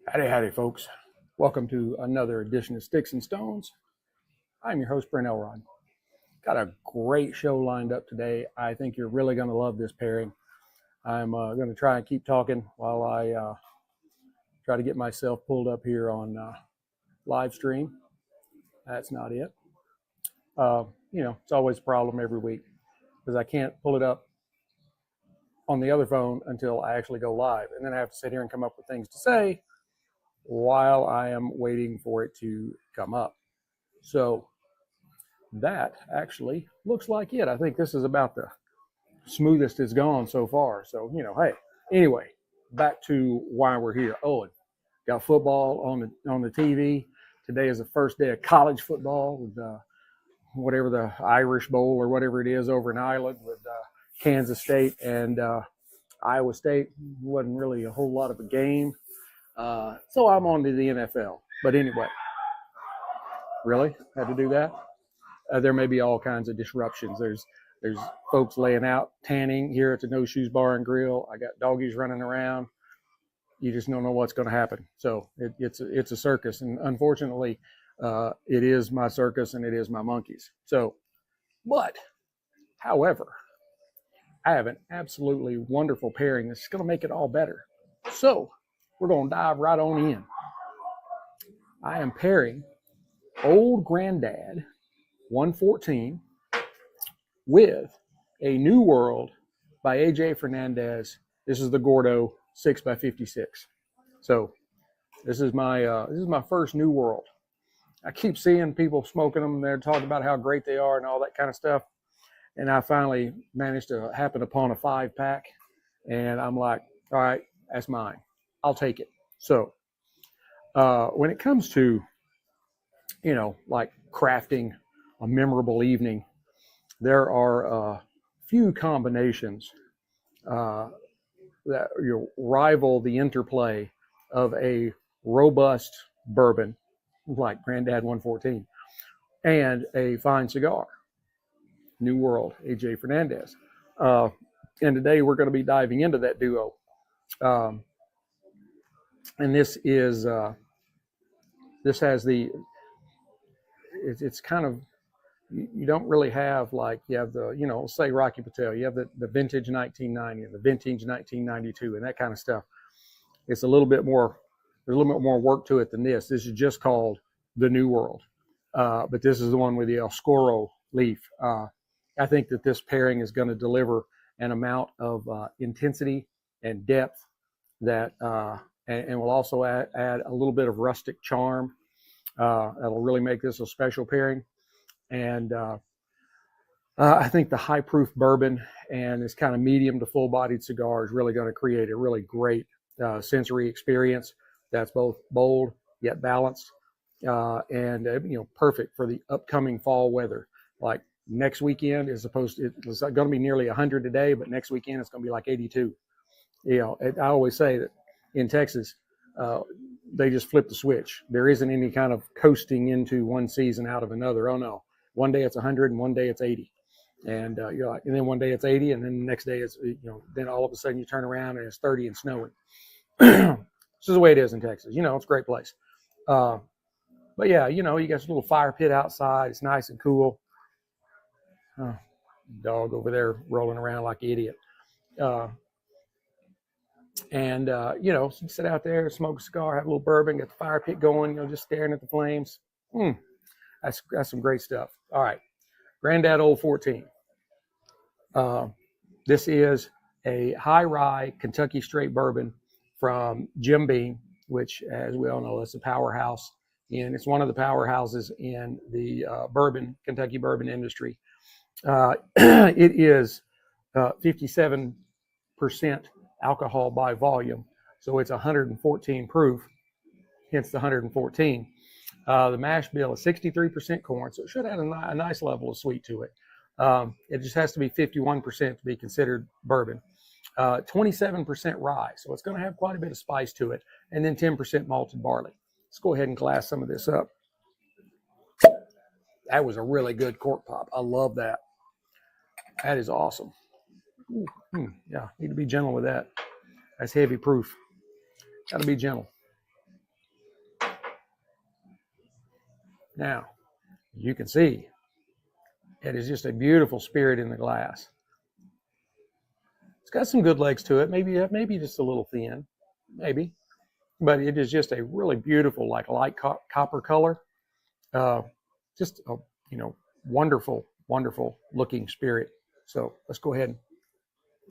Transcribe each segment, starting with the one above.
Howdy, howdy, folks. Welcome to another edition of Sticks and Stones. I'm your host, Brent Elrod. Got a great show lined up today. I think you're really going to love this pairing. I'm going to try and keep talking while I try to get myself pulled up here on live stream. That's not it. It's always a problem every week because I can't pull it up on the other phone until I actually go live. And then I have to sit here and come up with things to say while I am waiting for it to come up. So that actually looks like it. I think this is about the smoothest it's gone so far. So, hey, anyway, back to why we're here. Oh, got football on the TV. Today is the first day of college football with whatever the Irish Bowl or whatever it is over in Ireland with Kansas State and Iowa State. Wasn't really a whole lot of a game. So I'm on to the NFL. But anyway, really? Had to do that? There may be all kinds of disruptions. There's folks laying out tanning here at the No Shoes Bar and Grill. I got doggies running around. You just don't know what's going to happen. So it's a circus. And unfortunately, it is my circus and it is my monkeys. So, but, however, I have an absolutely wonderful pairing that's going to make it all better. So we're going to dive right on in. I am pairing Old Granddad 114 with a New World by AJ Fernandez. This is the Gordo 6x56. So this is my first New World. I keep seeing people smoking them. They're talking about how great they are and all that kind of stuff. And I finally managed to happen upon a 5-pack. And I'm like, all right, that's mine. I'll take it. So when it comes to, like crafting a memorable evening, there are a few combinations that rival the interplay of a robust bourbon like Granddad 114 and a fine cigar, New World, AJ Fernandez. And today we're going to be diving into that duo. And this is, this has it's kind of, you don't really have like, you have the, say Rocky Patel, you have the vintage 1990 and the vintage 1992 and that kind of stuff. It's a little bit more, there's a little bit more work to it than this. This is just called the New World. But this is the one with the Oscuro leaf. I think that this pairing is going to deliver an amount of intensity and depth that, and will also add a little bit of rustic charm. That'll really make this a special pairing. And I think the high proof bourbon and this kind of medium to full bodied cigar is really going to create a really great sensory experience that's both bold yet balanced and perfect for the upcoming fall weather. Like next weekend it's going to be nearly 100 today, but next weekend it's going to be like 82. I always say that in Texas, they just flip the switch. There isn't any kind of coasting into one season out of another. Oh no. One day it's 100 and one day it's 80. And and then one day it's 80 and then the next day it's, then all of a sudden you turn around and it's 30 and snowing. This is the way it is in Texas. It's a great place. But yeah, you got this little fire pit outside. It's nice and cool. Dog over there rolling around like an idiot. You sit out there, smoke a cigar, have a little bourbon, get the fire pit going, just staring at the flames. That's some great stuff. All right. Granddad Old 14. This is a high-rye Kentucky straight bourbon from Jim Beam, which, as we all know, is a powerhouse. And it's one of the powerhouses in the Kentucky bourbon industry. It is 57% alcohol by volume. So it's 114 proof, hence the 114. The mash bill is 63% corn, so it should have a nice level of sweet to it. It just has to be 51% to be considered bourbon. 27% rye, so it's going to have quite a bit of spice to it, and then 10% malted barley. Let's go ahead and glass some of this up. That was a really good cork pop. I love that. That is awesome. Yeah, need to be gentle with that. That's heavy proof. Got to be gentle. Now, you can see it is just a beautiful spirit in the glass. It's got some good legs to it. Maybe just a little thin, maybe, but it is just a really beautiful, like light copper color. Just a wonderful, wonderful looking spirit. So let's go ahead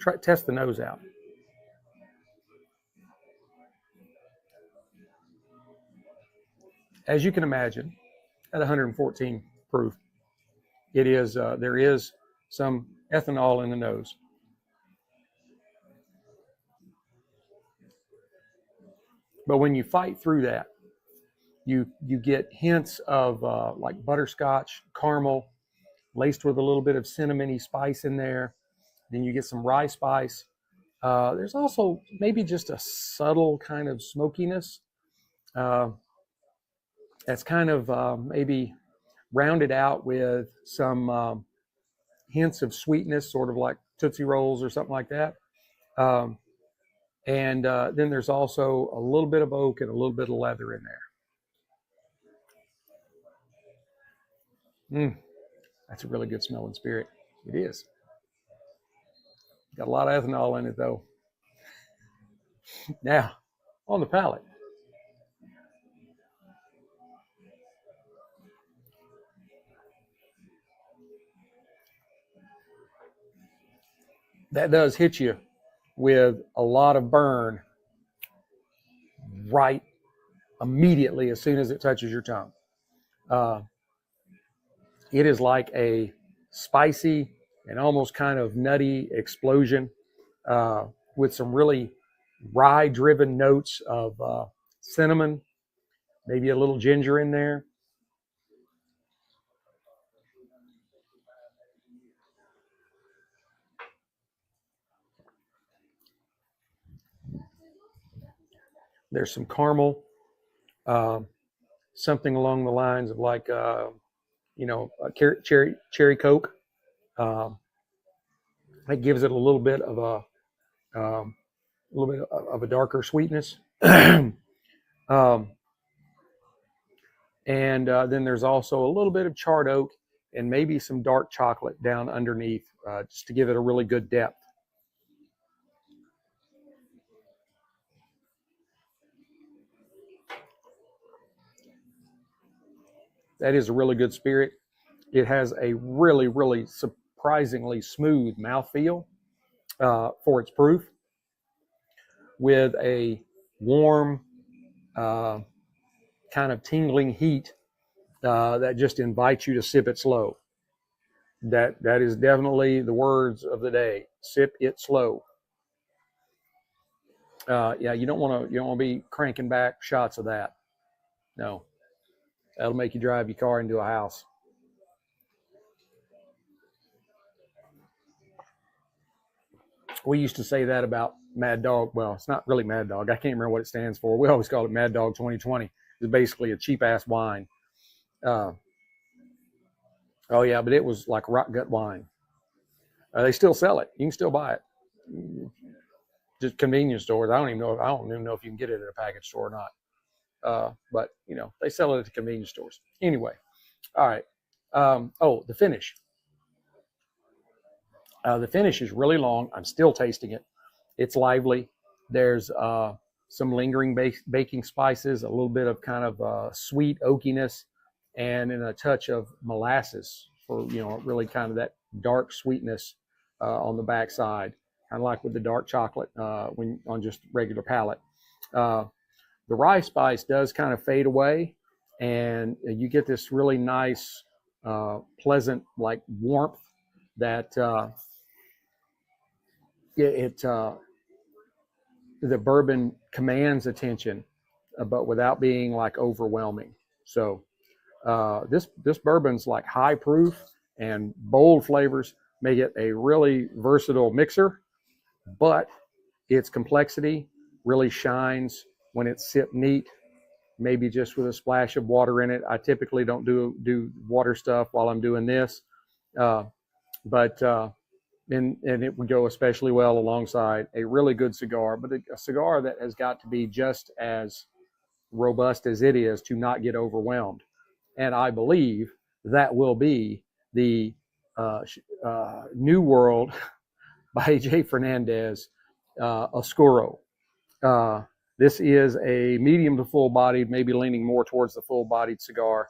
and test the nose out. As you can imagine, at 114 proof, it is there is some ethanol in the nose. But when you fight through that, you get hints of like butterscotch, caramel, laced with a little bit of cinnamony spice in there. Then you get some rye spice. There's also maybe just a subtle kind of smokiness. That's kind of maybe rounded out with some hints of sweetness, sort of like Tootsie Rolls or something like that. And then there's also a little bit of oak and a little bit of leather in there. That's a really good smelling spirit. It is. Got a lot of ethanol in it, though. Now, on the palate. That does hit you with a lot of burn right immediately as soon as it touches your tongue. It is like a spicy and almost kind of nutty explosion with some really rye-driven notes of cinnamon, maybe a little ginger in there. There's some caramel, something along the lines of like, a cherry Coke. That gives it a little bit of a darker sweetness. And then there's also a little bit of charred oak and maybe some dark chocolate down underneath, just to give it a really good depth. That is a really good spirit. It has a really, really surprisingly smooth mouthfeel for its proof, with a warm, kind of tingling heat that just invites you to sip it slow. That is definitely the words of the day. Sip it slow. Yeah, you don't want to be cranking back shots of that. No, that'll make you drive your car into a house. We used to say that about Mad Dog. Well, it's not really Mad Dog. I can't remember what it stands for. We always call it Mad Dog 2020. It's basically a cheap ass wine. Oh yeah, but it was like rock gut wine. They still sell it. You can still buy it. Just convenience stores. I don't even know if you can get it at a package store or not. But they sell it at the convenience stores. Anyway, all right. The finish. The finish is really long. I'm still tasting it. It's lively. There's some lingering baking spices, a little bit of kind of sweet oakiness, and then a touch of molasses for really kind of that dark sweetness on the backside, kind of like with the dark chocolate when on just regular palate. The rye spice does kind of fade away, and you get this really nice, pleasant like warmth that the bourbon commands attention, but without being like overwhelming. So this bourbon's like high proof and bold flavors make it a really versatile mixer, but its complexity really shines when it's sipped neat, maybe just with a splash of water in it. I typically don't do water stuff while I'm doing this, but and it would go especially well alongside a really good cigar, but a cigar that has got to be just as robust as it is to not get overwhelmed. and I believe that will be the New World by J. Fernandez Oscuro. This is a medium to full-bodied, maybe leaning more towards the full-bodied cigar.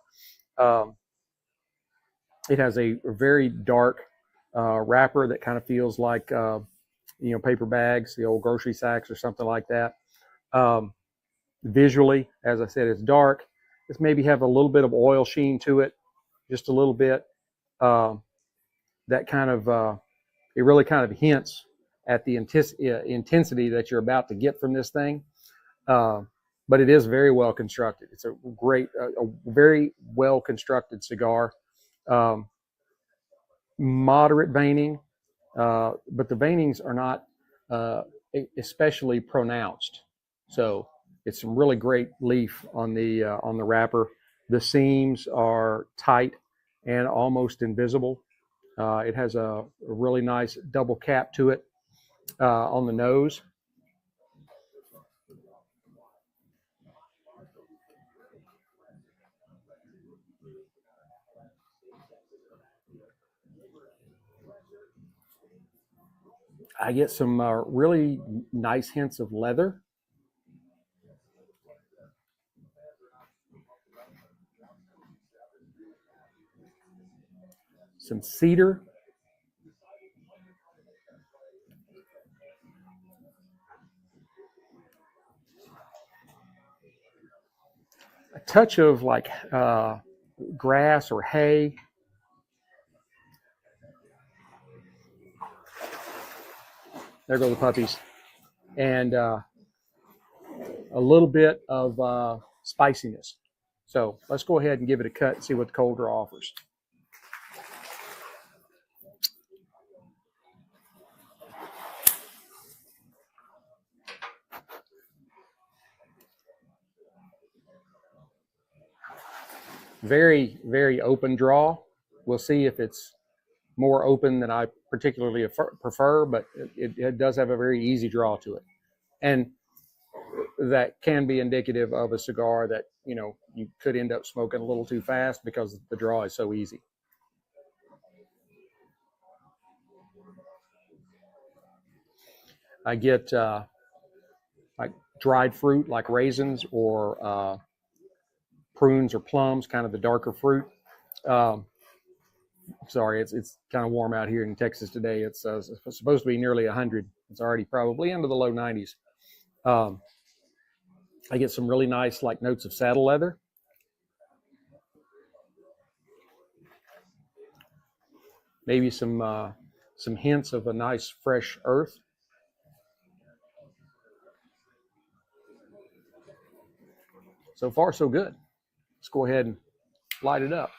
It has a very dark wrapper that kind of feels like paper bags, the old grocery sacks or something like that. Visually, as I said, it's dark. It's maybe have a little bit of oil sheen to it, just a little bit. That kind of it really kind of hints at the intensity that you're about to get from this thing. But it is very well constructed. It's a very well constructed cigar. Moderate veining, but the veinings are not especially pronounced. So it's some really great leaf on the wrapper. The seams are tight and almost invisible. It has a really nice double cap to it on the nose. I get some really nice hints of leather. Some cedar. A touch of like grass or hay. There go the puppies. And a little bit of spiciness. So let's go ahead and give it a cut and see what the cold draw offers. Very, very open draw. We'll see if it's more open than I particularly prefer, but it does have a very easy draw to it. And that can be indicative of a cigar that, you could end up smoking a little too fast because the draw is so easy. I get like dried fruit, like raisins or prunes or plums, kind of the darker fruit. Sorry, it's kind of warm out here in Texas today. It's supposed to be nearly 100. It's already probably into the low 90s. I get some really nice like notes of saddle leather. Maybe some hints of a nice fresh earth. So far, so good. Let's go ahead and light it up.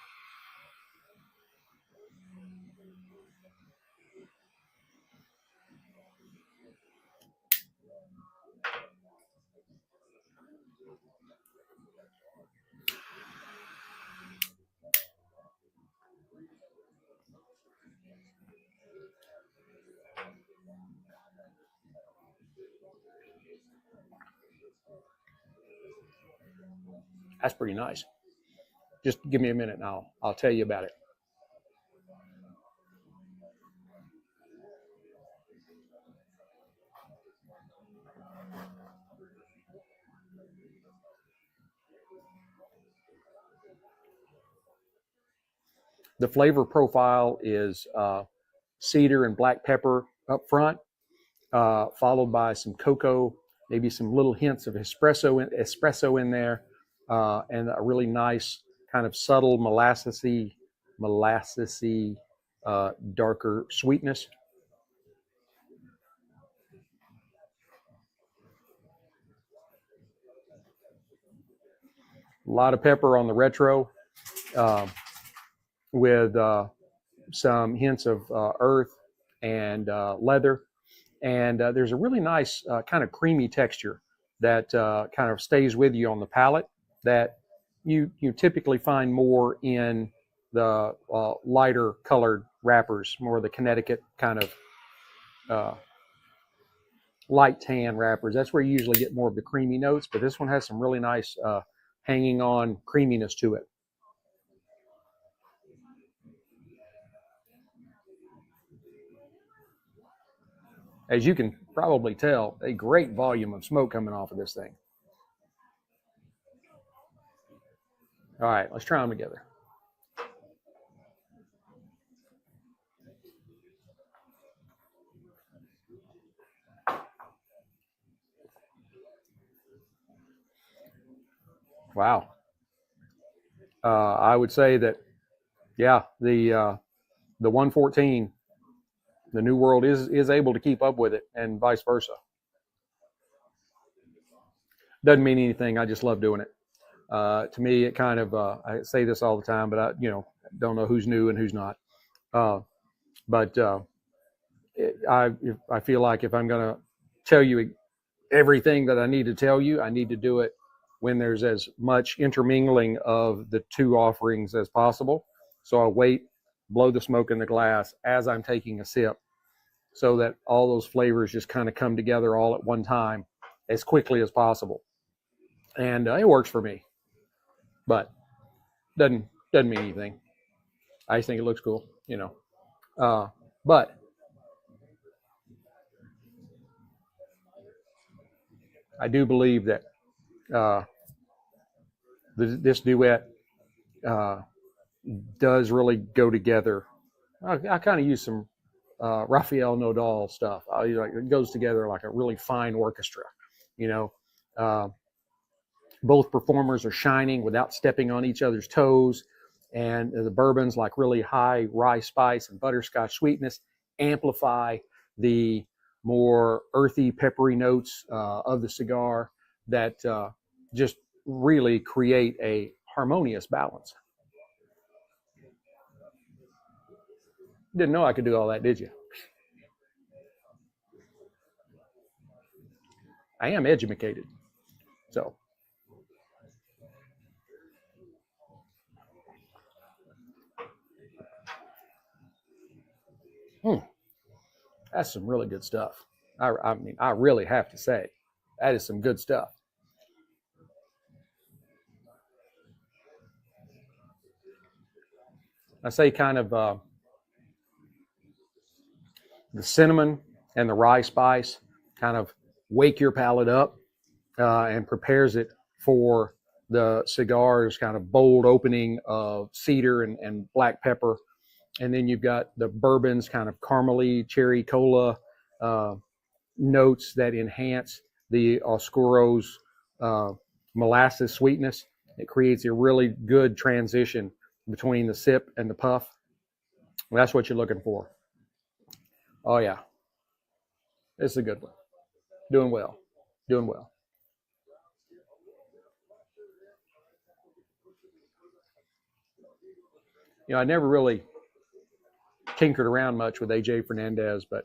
That's pretty nice. Just give me a minute and I'll tell you about it. The flavor profile is cedar and black pepper up front, followed by some cocoa, maybe some little hints of espresso in there, and a really nice kind of subtle molassesy, darker sweetness. A lot of pepper on the retro, with some hints of earth and leather. And there's a really nice kind of creamy texture that kind of stays with you on the palate that you typically find more in the lighter colored wrappers, more of the Connecticut kind of light tan wrappers. That's where you usually get more of the creamy notes, but this one has some really nice hanging on creaminess to it. As you can probably tell, a great volume of smoke coming off of this thing. All right, let's try them together. Wow. I would say that, yeah, the 114, the New World is able to keep up with it, and vice versa. Doesn't mean anything. I just love doing it. To me, it kind of, I say this all the time, but I, don't know who's new and who's not. But I feel like if I'm going to tell you everything that I need to tell you, I need to do it when there's as much intermingling of the two offerings as possible. So I wait, blow the smoke in the glass as I'm taking a sip, so that all those flavors just kind of come together all at one time as quickly as possible. And it works for me, but doesn't mean anything. I just think it looks cool, but I do believe that this duet does really go together. I kind of use some Rafael Nodal stuff. It goes together like a really fine orchestra. Both performers are shining without stepping on each other's toes, and the bourbons, like really high rye spice and butterscotch sweetness, amplify the more earthy, peppery notes of the cigar that just really create a harmonious balance. Didn't know I could do all that, did you? I am educated. So. That's some really good stuff. I mean, I really have to say, that is some good stuff. I say kind of the cinnamon and the rye spice kind of wake your palate up and prepares it for the cigar's kind of bold opening of cedar and black pepper. And then you've got the bourbon's kind of caramely, cherry cola notes that enhance the Oscuro's molasses sweetness. It creates a really good transition between the sip and the puff. That's what you're looking for. Oh, yeah. This is a good one. Doing well. Doing well. I never really tinkered around much with AJ Fernandez, but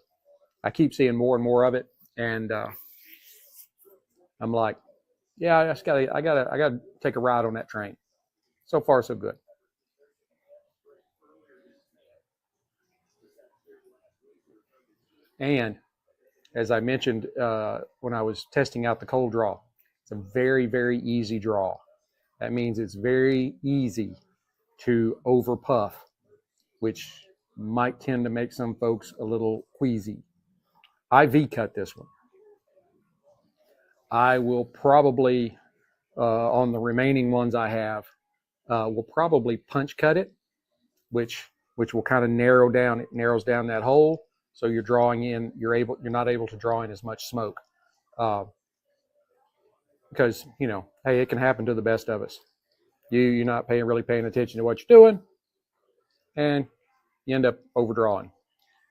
I keep seeing more and more of it, and I'm like, yeah, I gotta take a ride on that train. So far, so good. And as I mentioned when I was testing out the cold draw, it's a very, very easy draw. That means it's very easy to over puff, which might tend to make some folks a little queasy. I V-cut this one. I will probably, on the remaining ones I have, will probably punch cut it, which will kind of narrows down that hole. So you're drawing in, you're not able to draw in as much smoke. Because, hey, it can happen to the best of us. You're not really paying attention to what you're doing, and you end up overdrawing.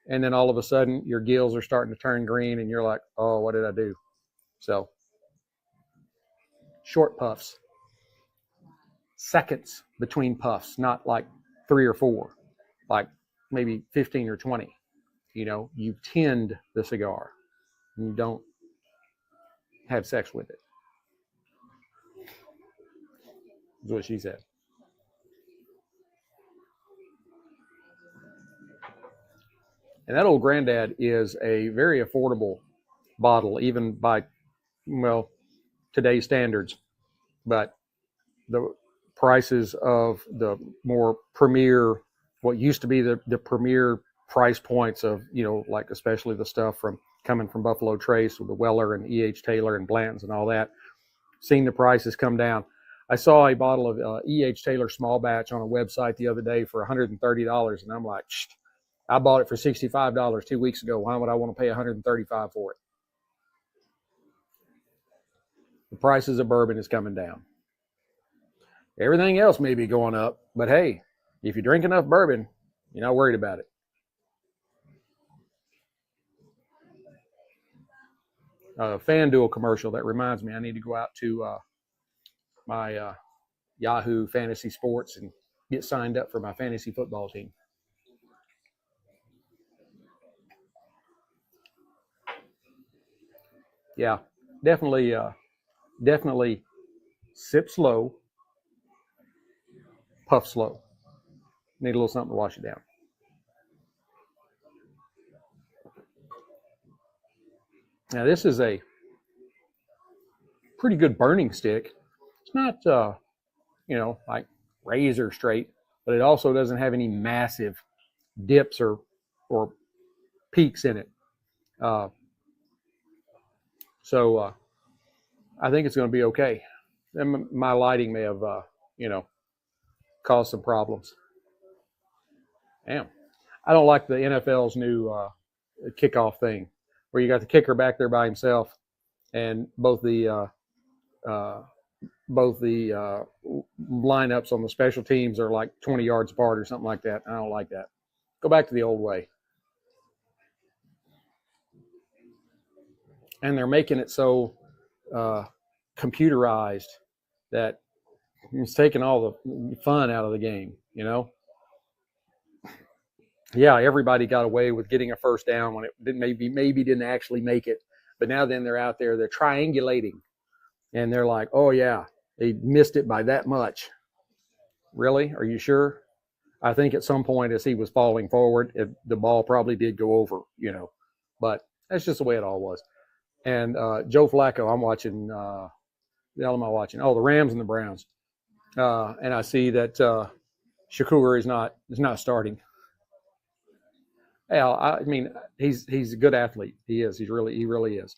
And then all of a sudden, your gills are starting to turn green, and you're like, oh, what did I do? So, short puffs. Seconds between puffs, not like 3 or 4, like maybe 15 or 20. You tend the cigar. You don't have sex with it. Is what she said. And that old granddad is a very affordable bottle, even by, today's standards. But the prices of the more premier, what used to be the premier price points of, like especially the stuff from coming from Buffalo Trace with the Weller and E.H. Taylor and Blanton's and all that. Seen the prices come down. I saw a bottle of E.H. Taylor small batch on a website the other day for $130, and I'm like, I bought it for $65 2 weeks ago. Why would I want to pay $135 for it? The prices of bourbon is coming down. Everything else may be going up, but hey, if you drink enough bourbon, you're not worried about it. FanDuel commercial, that reminds me, I need to go out to my Yahoo Fantasy Sports and get signed up for my fantasy football team. Yeah, definitely sip slow, puff slow. Need a little something to wash it down. Now this is a pretty good burning stick. It's not, like razor straight, but it also doesn't have any massive dips or peaks in it. So I think it's going to be okay. And my lighting may have, caused some problems. Damn. I don't like the NFL's new kickoff thing, where you got the kicker back there by himself, and both the lineups on the special teams are like 20 yards apart or something like that. I don't like that. Go back to the old way. And they're making it so computerized that it's taking all the fun out of the game, Yeah, everybody got away with getting a first down when it maybe didn't actually make it. But now then they're out there, they're triangulating. And they're like, oh, yeah, they missed it by that much. Really? Are you sure? I think at some point as he was falling forward, the ball probably did go over, But that's just the way it all was. And Joe Flacco, I'm watching, the hell am I watching? Oh, the Rams and the Browns. And I see that Shakur is not starting. Well, I mean, he's a good athlete. He is. He really is.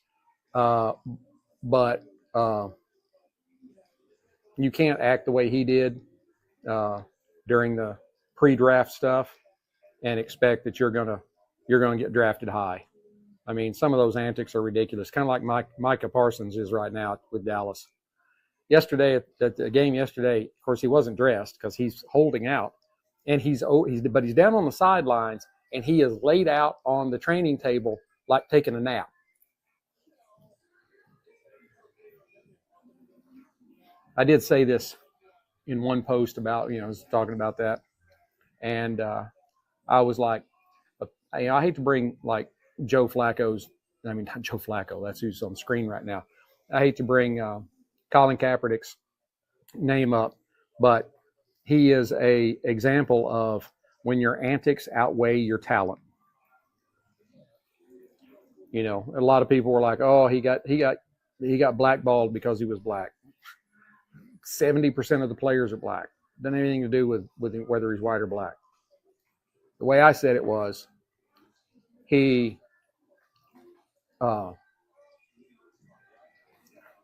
But you can't act the way he did during the pre-draft stuff and expect that you're gonna get drafted high. I mean, some of those antics are ridiculous. Kind of like Micah Parsons is right now with Dallas. Yesterday at the game yesterday, of course, he wasn't dressed because he's holding out, and he's down on the sidelines, and he is laid out on the training table like taking a nap. I did say this in one post about, I was talking about that, and I was like, I hate to bring like Joe Flacco's, I mean, not Joe Flacco, that's who's on the screen right now. I hate to bring Colin Kaepernick's name up, but he is a example of when your antics outweigh your talent. A lot of people were like, oh, he got blackballed because he was black. 70% of the players are black. Doesn't have anything to do with whether he's white or black. The way I said it was, he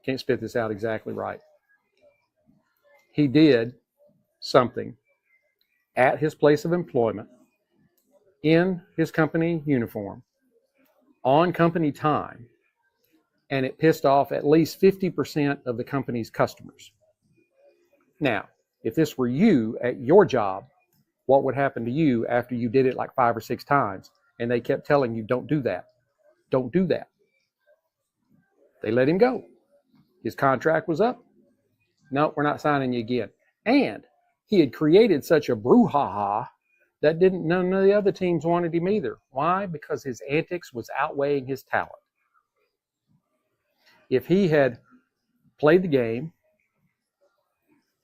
can't spit this out exactly right. He did something at his place of employment, in his company uniform, on company time, and it pissed off at least 50% of the company's customers. Now, if this were you at your job, what would happen to you after you did it like 5 or 6 times and they kept telling you, don't do that? Don't do that. They let him go. His contract was up. No, we're not signing you again. And he had created such a brouhaha that none of the other teams wanted him either. Why? Because his antics was outweighing his talent. If he had played the game,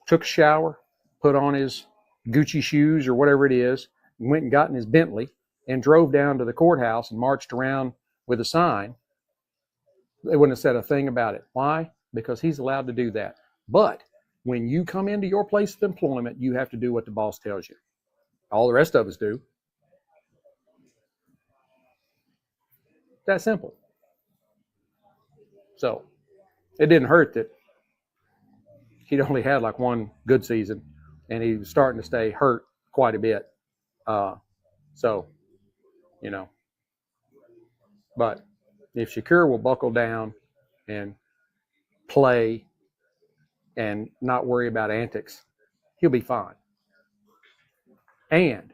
took a shower, put on his Gucci shoes or whatever it is, went and got in his Bentley and drove down to the courthouse and marched around with a sign, they wouldn't have said a thing about it. Why? Because he's allowed to do that. But when you come into your place of employment, you have to do what the boss tells you. All the rest of us do. That simple. So it didn't hurt that he'd only had like one good season, and he was starting to stay hurt quite a bit. So, you know, but if Shakur will buckle down and play and not worry about antics, he'll be fine. And,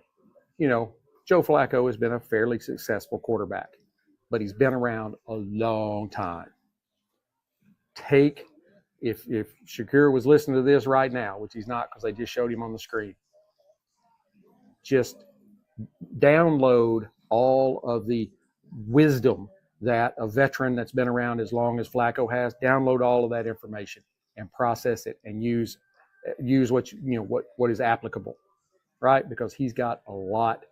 you know, Joe Flacco has been a fairly successful quarterback, but he's been around a long time. If Shakur was listening to this right now, which he's not because they just showed him on the screen, just download all of the wisdom that a veteran that's been around as long as Flacco has, download all of that information and process it and use what is applicable, right? Because he's got a lot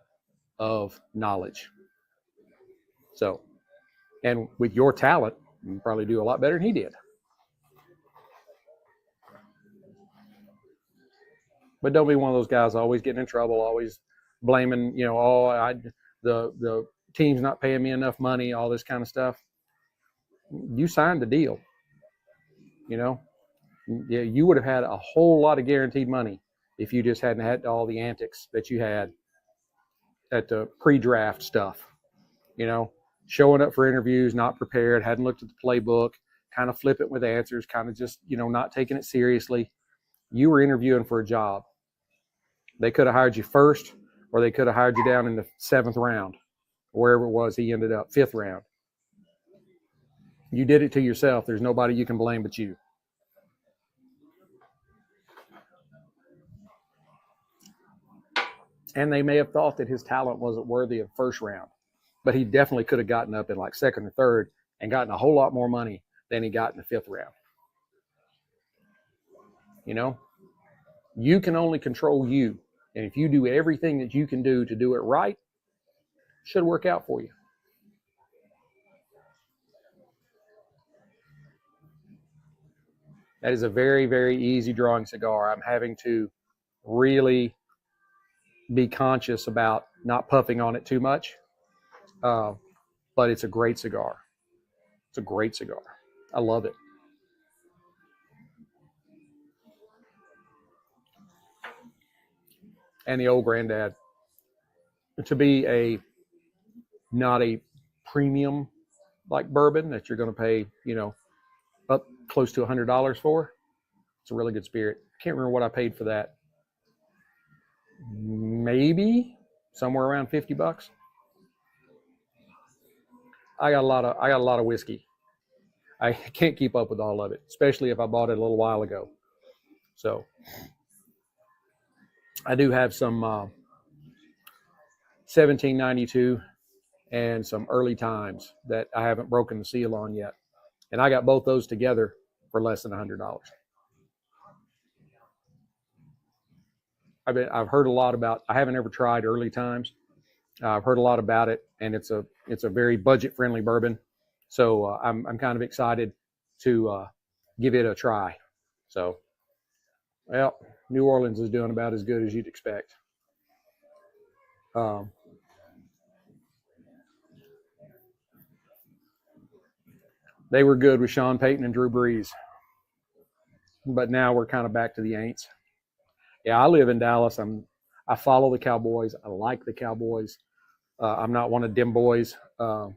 of knowledge. So, and with your talent, you can probably do a lot better than he did. But don't be one of those guys always getting in trouble, always blaming, the team's not paying me enough money, all this kind of stuff. You signed the deal. Yeah, you would have had a whole lot of guaranteed money if you just hadn't had all the antics that you had at the pre-draft stuff. Showing up for interviews, not prepared, hadn't looked at the playbook, kind of flippant with answers, kind of just, not taking it seriously. You were interviewing for a job. They could have hired you first, or they could have hired you down in the 7th round, wherever it was he ended up, 5th round. You did it to yourself. There's nobody you can blame but you. And they may have thought that his talent wasn't worthy of 1st round, but he definitely could have gotten up in like 2nd or 3rd and gotten a whole lot more money than he got in the 5th round. You can only control you. And if you do everything that you can do to do it right, it should work out for you. That is a very, very easy drawing cigar. I'm having to really be conscious about not puffing on it too much. But it's a great cigar. It's a great cigar. I love it. And the old granddad. To be not a premium like bourbon that you're going to pay, up close to $100 for, it's a really good spirit. Can't remember what I paid for that. Maybe somewhere around $50. I got a lot of whiskey. I can't keep up with all of it, especially if I bought it a little while ago. So I do have some 1792 and some early times that I haven't broken the seal on yet. And I got both those together for less than $100. I've heard a lot about, I haven't ever tried early times. I've heard a lot about it, and it's a very budget friendly bourbon. So I'm kind of excited to give it a try. So, well, New Orleans is doing about as good as you'd expect. They were good with Sean Payton and Drew Brees, but now we're kind of back to the ain'ts. Yeah, I live in Dallas. I follow the Cowboys. I like the Cowboys. I'm not one of them boys. But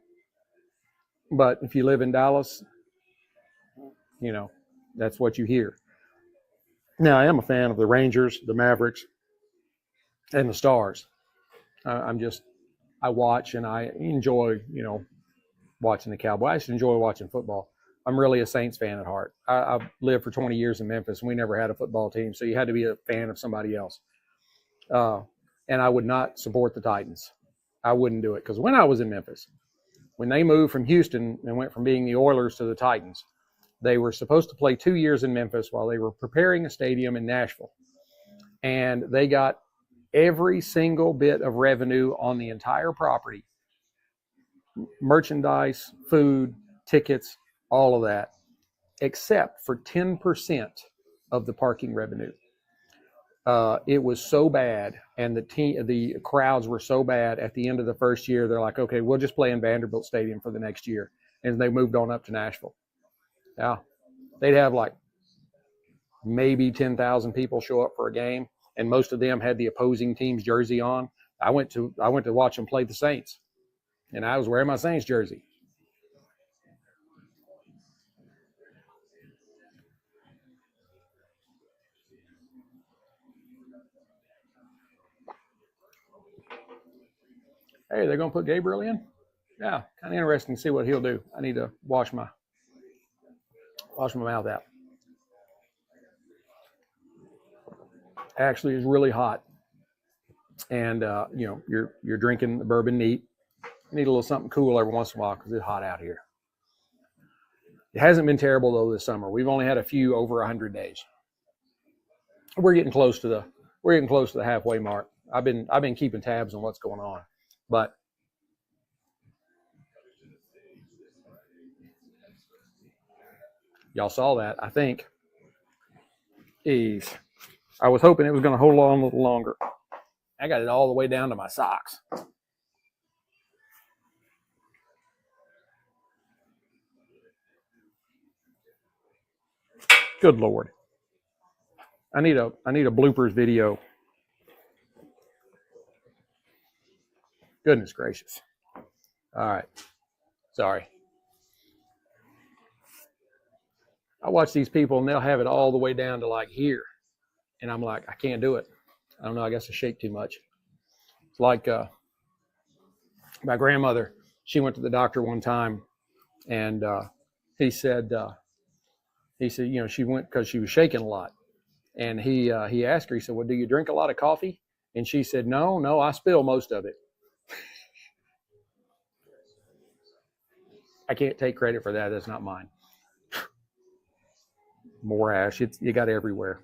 if you live in Dallas, that's what you hear. Now, I am a fan of the Rangers, the Mavericks, and the Stars. I watch and I enjoy, watching the Cowboys. I just enjoy watching football. I'm really a Saints fan at heart. I've lived for 20 years in Memphis, and we never had a football team, so you had to be a fan of somebody else. And I would not support the Titans. I wouldn't do it, because when I was in Memphis, when they moved from Houston and went from being the Oilers to the Titans, they were supposed to play 2 years in Memphis while they were preparing a stadium in Nashville. And they got every single bit of revenue on the entire property, merchandise, food, tickets, all of that, except for 10% of the parking revenue. It was so bad, and the crowds were so bad at the end of the first year, they're like, okay, we'll just play in Vanderbilt Stadium for the next year. And they moved on up to Nashville. Yeah, they'd have like maybe 10,000 people show up for a game, and most of them had the opposing team's jersey on. I went to watch them play the Saints, and I was wearing my Saints jersey. Hey, they're gonna put Gabriel in? Yeah, kind of interesting to see what he'll do. I need to wash my mouth out. Actually, it's really hot, and you know, you're drinking the bourbon neat. You need a little something cool every once in a while because it's hot out here. It hasn't been terrible though this summer. We've only had a few over 100 days. We're getting close to the halfway mark. I've been keeping tabs on what's going on, but y'all saw that. I think I was hoping it was going to hold on a little longer. I got it all the way down to my socks. Good Lord. I need a bloopers video. Goodness gracious. All right. Sorry. I watch these people and they'll have it all the way down to like here. And I'm like, I can't do it. I don't know. I guess I shake too much. It's like my grandmother. She went to the doctor one time, and he said, you know, she went because she was shaking a lot. And he asked her, he said, well, do you drink a lot of coffee? And she said, no, I spill most of it. I can't take credit for that. That's not mine. More ash. You got everywhere.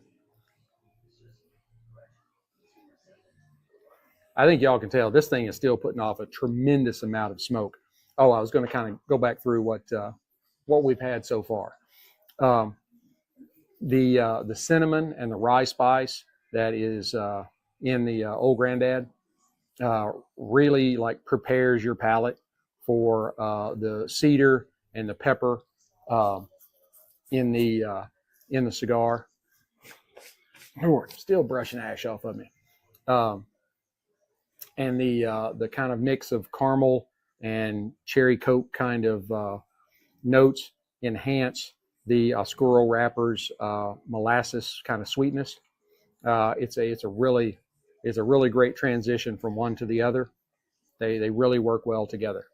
I think y'all can tell this thing is still putting off a tremendous amount of smoke. Oh, I was going to kind of go back through what we've had so far. The cinnamon and the rye spice that is in the Old Granddad really like prepares your palate for the cedar and the pepper in the cigar. Oh, still brushing ash off of me. And the kind of mix of caramel and cherry coke kind of notes enhance the Oscuro wrapper's molasses kind of sweetness. It's a really great transition from one to the other. They really work well together.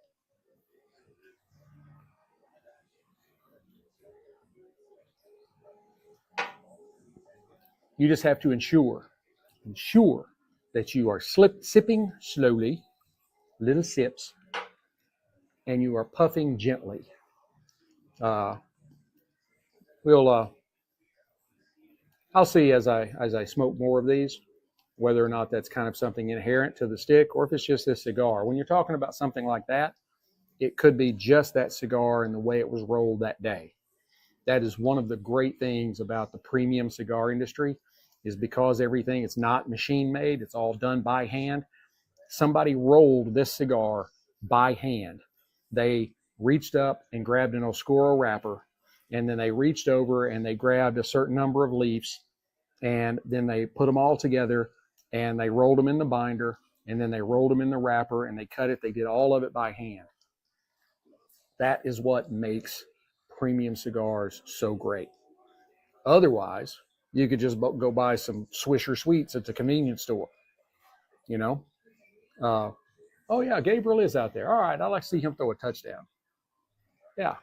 You just have to ensure that you are sipping slowly, little sips, and you are puffing gently. I'll see as I smoke more of these, whether or not that's kind of something inherent to the stick or if it's just this cigar. When you're talking about something like that, it could be just that cigar and the way it was rolled that day. That is one of the great things about the premium cigar industry, is because everything is not machine made, it's all done by hand. Somebody rolled this cigar by hand. They reached up and grabbed an Oscuro wrapper, and then they reached over and they grabbed a certain number of leaves, and then they put them all together and they rolled them in the binder, and then they rolled them in the wrapper and they cut it. They did all of it by hand. That is what makes premium cigars so great. Otherwise, you could just go buy some Swisher Sweets at the convenience store. You know? Oh, yeah, Gabriel is out there. All right, I'd like to see him throw a touchdown. Yeah.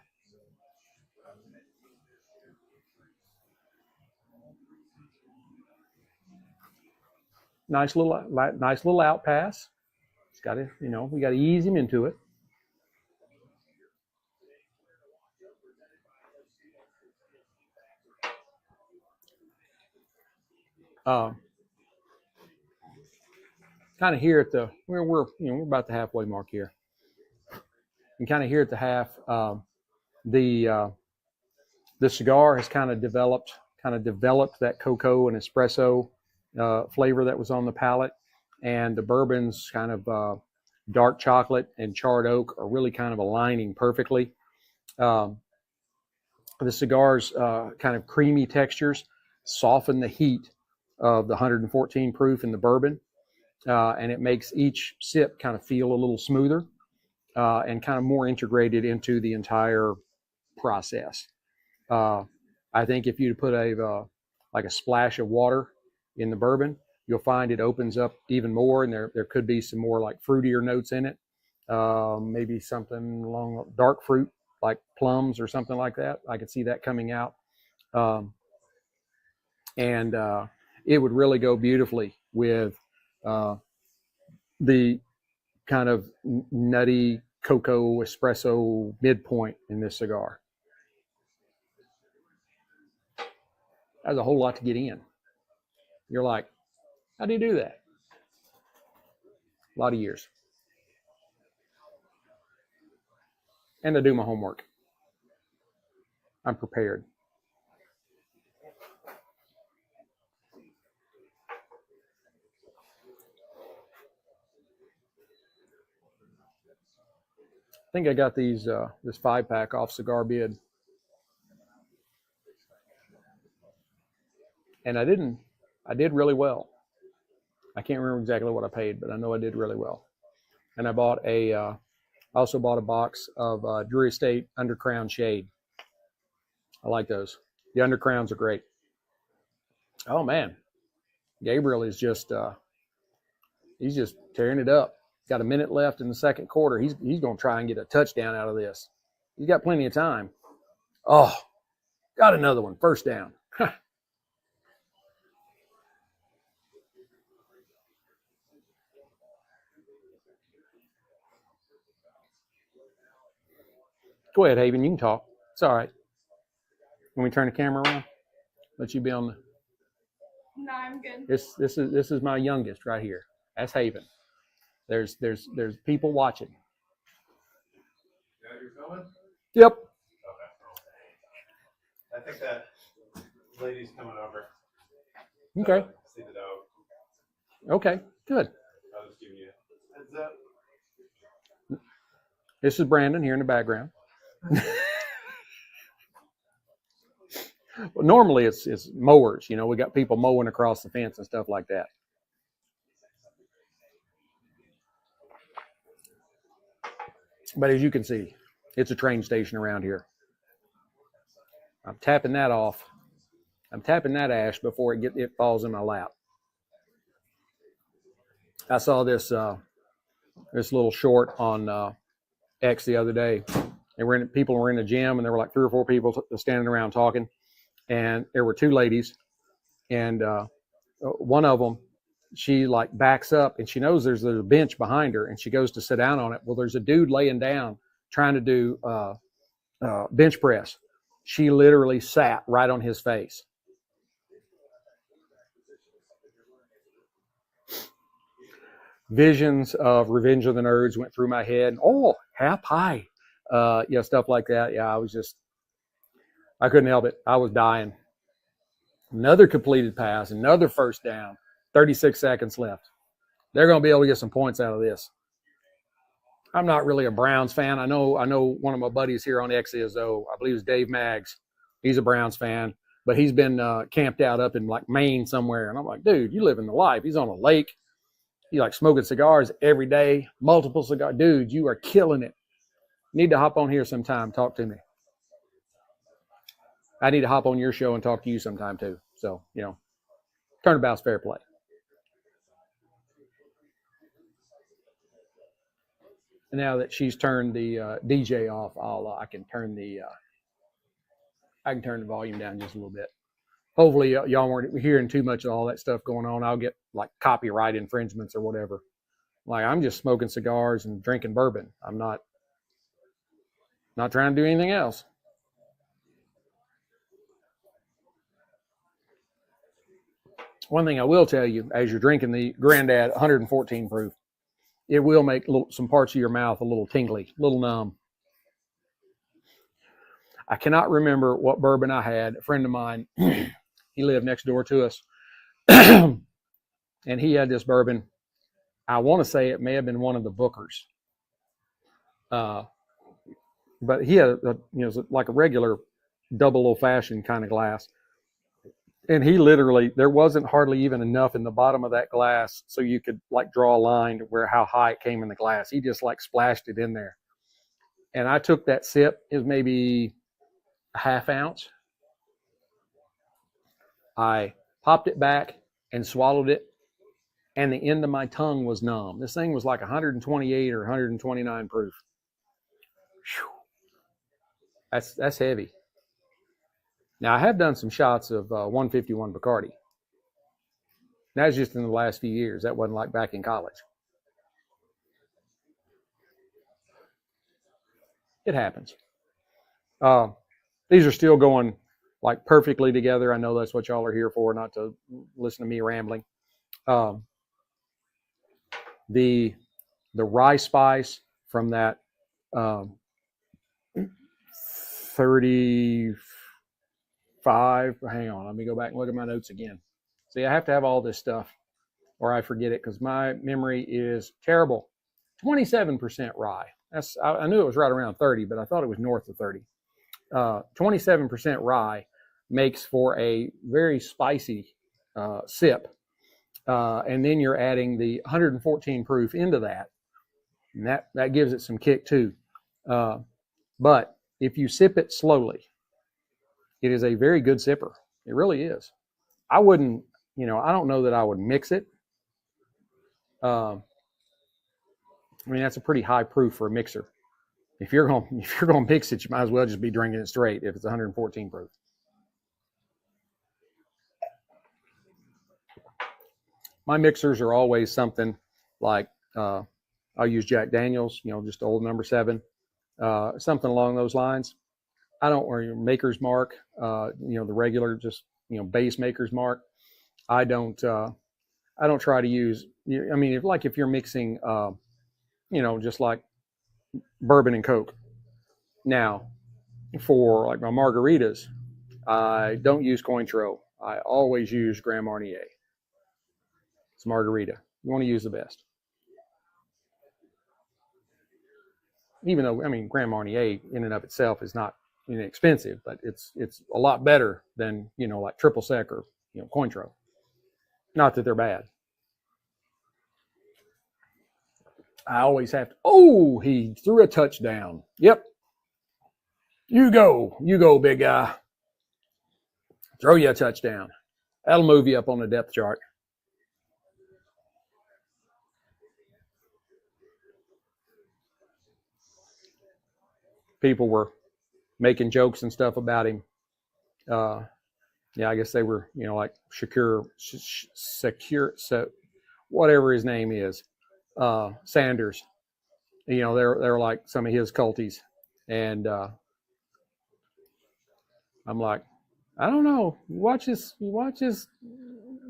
Nice little out pass. It's got to, you know, we got to ease him into it. Kind of here at the we're about the halfway mark here, and kind of here at the half, the cigar has kind of developed that cocoa and espresso flavor that was on the palate, and the bourbon's kind of dark chocolate and charred oak are really kind of aligning perfectly. The cigar's kind of creamy textures soften the heat of the 114 proof in the bourbon, and it makes each sip kind of feel a little smoother and kind of more integrated into the entire process. I think if you put like a splash of water in the bourbon, you'll find it opens up even more, and there could be some more like fruitier notes in it. Maybe something along dark fruit like plums or something like that. I could see that coming out. And it would really go beautifully with the kind of nutty cocoa espresso midpoint in this cigar. That's a whole lot to get in. You're like, how do you do that? A lot of years. And I do my homework. I'm prepared. I think I got these this 5-pack off Cigar Bid. And I did really well. I can't remember exactly what I paid, but I know I did really well. And I also bought a box of Drury Estate Undercrown Shade. I like those. The Undercrowns are great. Oh man, Gabriel is he's just tearing it up. Got a minute left in the second quarter. He's going to try and get a touchdown out of this. He's got plenty of time. Oh, got another one. First down. Go ahead, Haven. You can talk. It's all right. When we turn the camera around, let you be on the. No, I'm good. This is my youngest right here. That's Haven. There's people watching. Yeah, you're filming? Yep. Okay. I think that lady's coming over. Okay. See the dog. Okay. Good. I'll just give you a heads up. This is Brandon here in the background. Well, normally it's mowers. You know, we got people mowing across the fence and stuff like that. But as you can see, it's a train station around here. I'm tapping that off. I'm tapping that ash before it falls in my lap. I saw this little short on X the other day. People were in a gym, and there were like 3 or 4 people standing around talking, and there were 2 ladies, and one of them, she like backs up, and she knows there's a bench behind her, and she goes to sit down on it. Well, there's a dude laying down trying to do bench press. She literally sat right on his face. Visions of Revenge of the Nerds went through my head. Oh, Hap High. Stuff like that. Yeah, I couldn't help it. I was dying. Another completed pass, another first down, 36 seconds left. They're going to be able to get some points out of this. I'm not really a Browns fan. I know one of my buddies here on X is, though. I believe it's Dave Maggs. He's a Browns fan, but he's been camped out up in like Maine somewhere. And I'm like, dude, you live in the life. He's on a lake. He's like smoking cigars every day, multiple cigars. Dude, you are killing it. Need to hop on here sometime. Talk to me. I need to hop on your show and talk to you sometime too. So, turnabout's fair play. And now that she's turned the DJ off, I can turn the volume down just a little bit. Hopefully y'all weren't hearing too much of all that stuff going on. I'll get like copyright infringements or whatever. Like, I'm just smoking cigars and drinking bourbon. I'm not trying to do anything else. One thing I will tell you, as you're drinking the Grandad 114 proof, it will make some parts of your mouth a little tingly, a little numb. I cannot remember what bourbon I had. A friend of mine, he lived next door to us, and he had this bourbon. I want to say it may have been one of the Bookers. But he had like a regular double old-fashioned kind of glass. And he literally, there wasn't hardly even enough in the bottom of that glass so you could like draw a line to where how high it came in the glass. He just like splashed it in there. And I took that sip, it was maybe a half ounce. I popped it back and swallowed it, and the end of my tongue was numb. This thing was like 128 or 129 proof. Whew. That's heavy. Now, I have done some shots of 151 Bacardi. That's just in the last few years. That wasn't like back in college. It happens. These are still going like perfectly together. I know that's what y'all are here for, not to listen to me rambling. The rye spice from that 35. Hang on, let me go back and look at my notes again. See, I have to have all this stuff or I forget it because my memory is terrible. 27% rye. I knew it was right around 30, but I thought it was north of 30. 27% rye makes for a very spicy sip. And then you're adding the 114 proof into that. And that gives it some kick too. But if you sip it slowly, it is a very good sipper. It really is. I wouldn't, I don't know that I would mix it. I mean, that's a pretty high proof for a mixer. If you're gonna mix it, you might as well just be drinking it straight if it's 114 proof. My mixers are always something like I'll use Jack Daniels, just old number 7, something along those lines. I don't wear Maker's Mark, the regular just base Maker's Mark. I don't try to use. I mean, if you're mixing, just like bourbon and Coke. Now, for like my margaritas, I don't use Cointreau. I always use Grand Marnier. It's margarita. You want to use the best. Even though, I mean, Grand Marnier in and of itself is not inexpensive, but it's a lot better than, like triple sec or, Cointreau. Not that they're bad. I always have to, he threw a touchdown. Yep. You go, big guy. Throw you a touchdown. That'll move you up on the depth chart. People were making jokes and stuff about him. I guess they were, like Secure, whatever his name is, Sanders. They're like some of his culties, and I'm like, I don't know. You watch this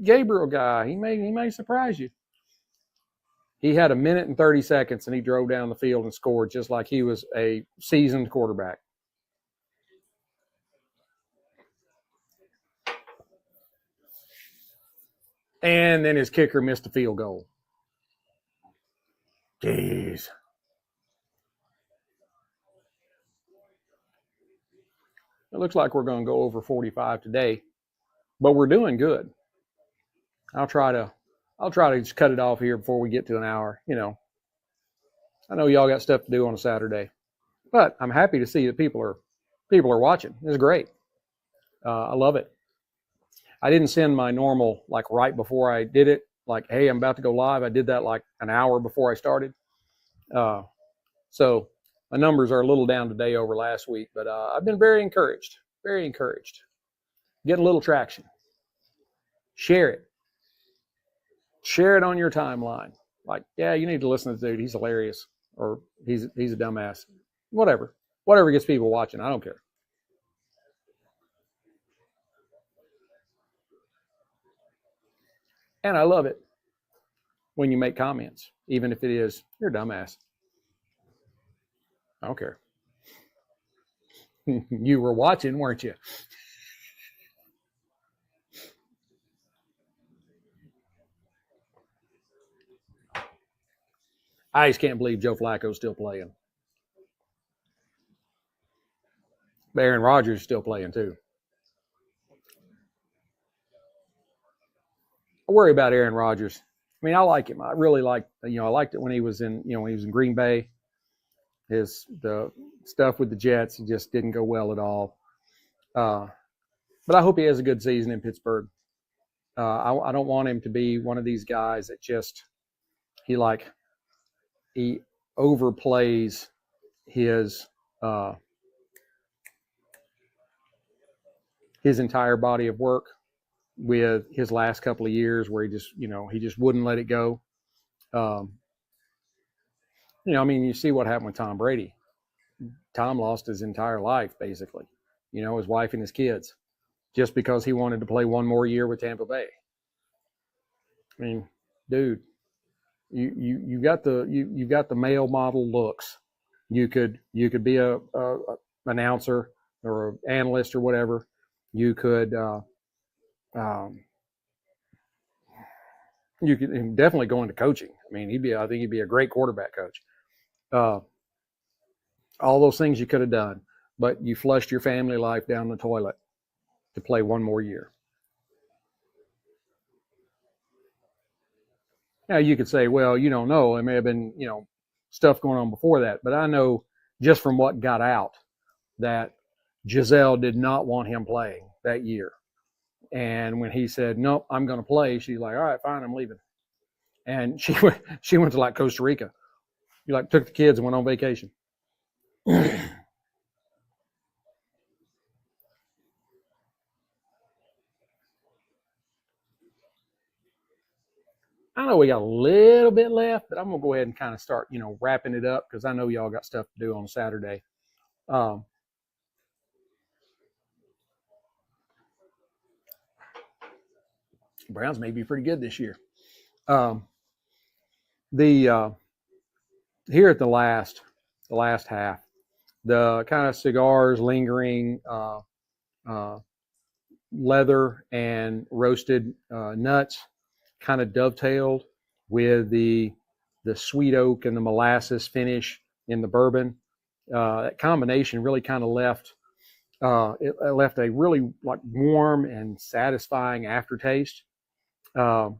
Gabriel guy. He may surprise you. He had 1 minute and 30 seconds, and he drove down the field and scored just like he was a seasoned quarterback. And then his kicker missed a field goal. Jeez. It looks like we're going to go over 45 today, but we're doing good. I'll try to just cut it off here before we get to an hour. I know y'all got stuff to do on a Saturday, but I'm happy to see that people are watching. It's great. I love it. I didn't send my normal, like right before I did it, like, hey, I'm about to go live. I did that like an hour before I started. So my numbers are a little down today over last week, but I've been very encouraged. Getting a little traction. Share it on your timeline. Like, yeah, you need to listen to the dude. He's hilarious, or he's a dumbass. Whatever gets people watching. I don't care. And I love it when you make comments, even if it is, you're a dumbass. I don't care. You were watching, weren't you? I just can't believe Joe Flacco's still playing. But Aaron Rodgers is still playing too. I worry about Aaron Rodgers. I mean, I like him. I really like, I liked it when he was in, when he was in Green Bay. The stuff with the Jets just didn't go well at all. But I hope he has a good season in Pittsburgh. I don't want him to be one of these guys that just he overplays his entire body of work with his last couple of years, where he just wouldn't let it go. I mean, you see what happened with Tom Brady. Tom lost his entire life, basically, his wife and his kids, just because he wanted to play one more year with Tampa Bay. I mean, dude, you got the male model looks. You could be a announcer or an analyst or whatever. You could definitely go into coaching. I mean, I think he'd be a great quarterback coach. All those things you could have done, but you flushed your family life down the toilet to play one more year. Now you could say, well, you don't know. There may have been, stuff going on before that, but I know just from what got out that Giselle did not want him playing that year. And when he said, nope, I'm going to play, she's like, all right, fine, I'm leaving. And she went to like Costa Rica. He took the kids and went on vacation. I know we got a little bit left, but I'm going to go ahead and kind of start, wrapping it up, because I know y'all got stuff to do on Saturday. Browns may be pretty good this year. Here at the last half, the kind of cigars lingering, leather and roasted nuts kind of dovetailed with the sweet oak and the molasses finish in the bourbon. That combination really kind of left it left a really warm and satisfying aftertaste. And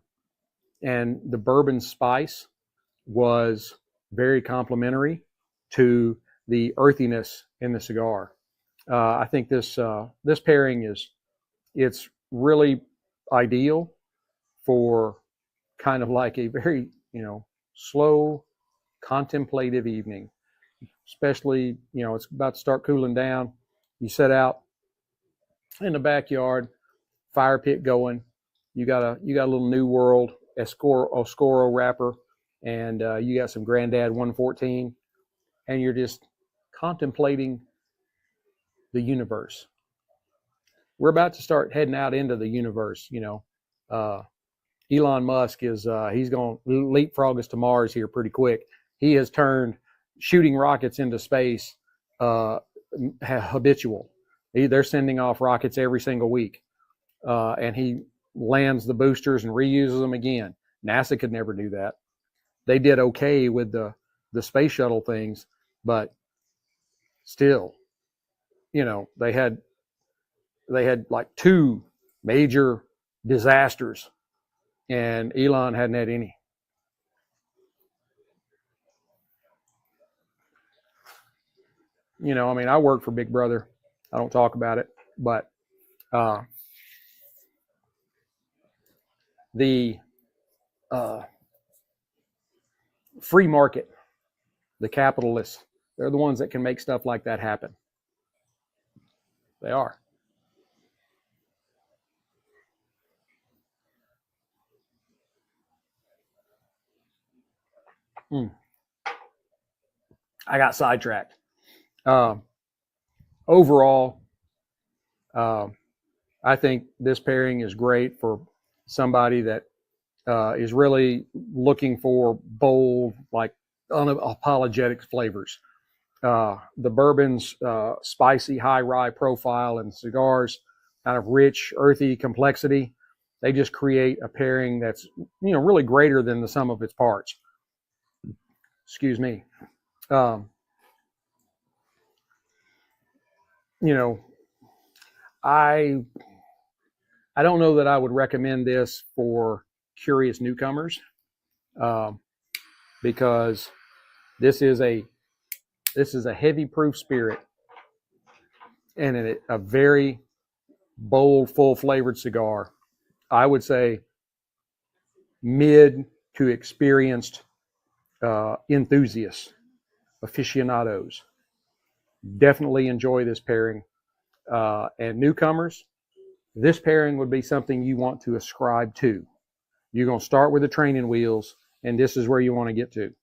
the bourbon spice was very complementary to the earthiness in the cigar. I think this pairing it's really ideal for kind of like a very, slow, contemplative evening. Especially, it's about to start cooling down. You set out in the backyard, fire pit going. You got a little New World Oscuro wrapper, and you got some Granddad 114, and you're just contemplating the universe. We're about to start heading out into the universe. Elon Musk is he's going to leapfrog us to Mars here pretty quick. He has turned shooting rockets into space habitual. They're sending off rockets every single week, and he lands the boosters and reuses them again. NASA could never do that. They did okay with the space shuttle things, but still, they had like two major disasters, and Elon hadn't had any. I work for Big Brother. I don't talk about it, but the free market, the capitalists, they're the ones that can make stuff like that happen. They are. I got sidetracked. Overall, I think this pairing is great for somebody that is really looking for bold, unapologetic flavors. The bourbon's spicy high-rye profile and cigars kind of rich, earthy complexity. They just create a pairing that's really greater than the sum of its parts. Excuse me. you know, I don't know that I would recommend this for curious newcomers, because this is a heavy proof spirit and a very bold, full flavored cigar. I would say mid to experienced enthusiasts, aficionados, definitely enjoy this pairing. And newcomers, this pairing would be something you want to ascribe to. You're going to start with the training wheels, and this is where you want to get to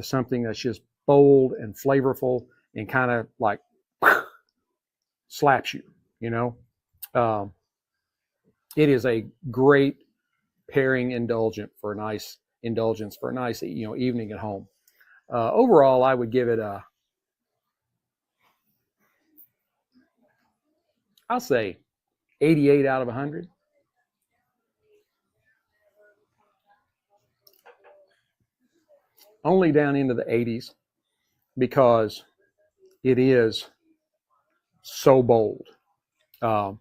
something that's just bold and flavorful and kind of like slaps you, you know. It is a great pairing indulgence for a nice evening at home. Overall, I would give it I'll say 88 out of 100. Only down into the 80s because it is so bold. The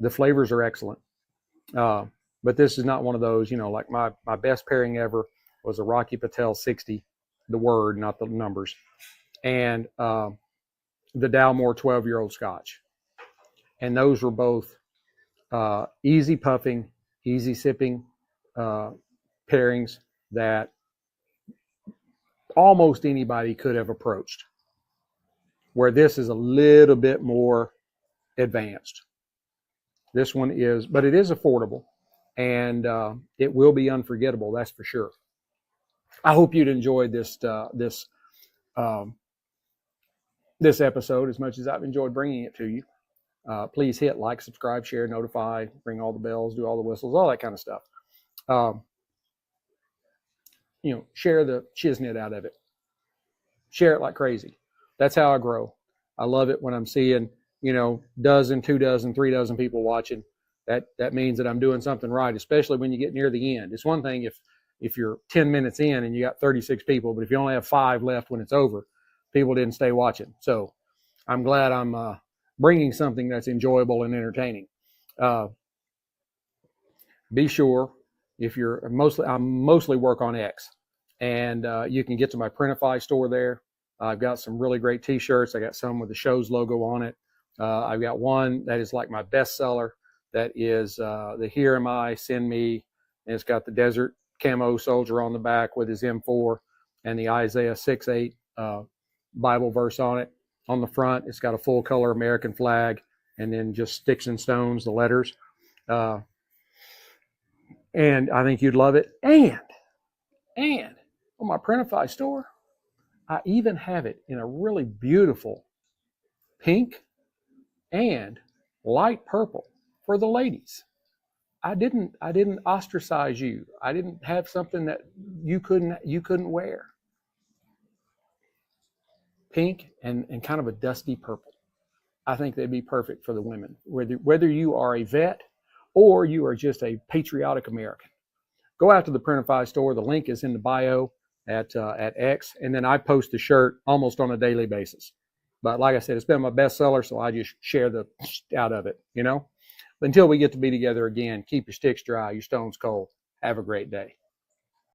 flavors are excellent. But this is not one of those, like my best pairing ever was a Rocky Patel 60, the word, not the numbers, and the Dalmore 12-year-old Scotch. And those were both easy puffing, easy sipping pairings that almost anybody could have approached, where this is a little bit more advanced. This one is, but it is affordable, and it will be unforgettable, that's for sure. I hope you'd enjoyed this episode as much as I've enjoyed bringing it to you. Please hit like, subscribe, share, notify, ring all the bells, do all the whistles, all that kind of stuff. Share the shiznit out of it. Share it like crazy. That's how I grow. I love it when I'm seeing, dozen, 2 dozen, 3 dozen people watching. That means that I'm doing something right, especially when you get near the end. It's one thing if you're 10 minutes in and you got 36 people, but if you only have 5 left when it's over, people didn't stay watching. So I'm glad I'm bringing something that's enjoyable and entertaining. Be sure, I mostly work on X, and you can get to my Printify store there. I've got some really great t-shirts. I got some with the show's logo on it. I've got one that is like my best seller. That is the Here Am I, Send Me. And it's got the desert camo soldier on the back with his M4 and the Isaiah 6:8 Bible verse on it. On the front, it's got a full color American flag and then just Sticks-n-Stonez, the letters. And I think you'd love it. And on my Printify store, I even have it in a really beautiful pink and light purple for the ladies. I didn't ostracize you. I didn't have something that you couldn't wear. Pink and kind of a dusty purple. I think they'd be perfect for the women, whether you are a vet or you are just a patriotic American. Go out to the Printify store. The link is in the bio at X, and then I post the shirt almost on a daily basis. But like I said, it's been my best seller, so I just share the out of it, Until we get to be together again, keep your sticks dry, your stones cold. Have a great day.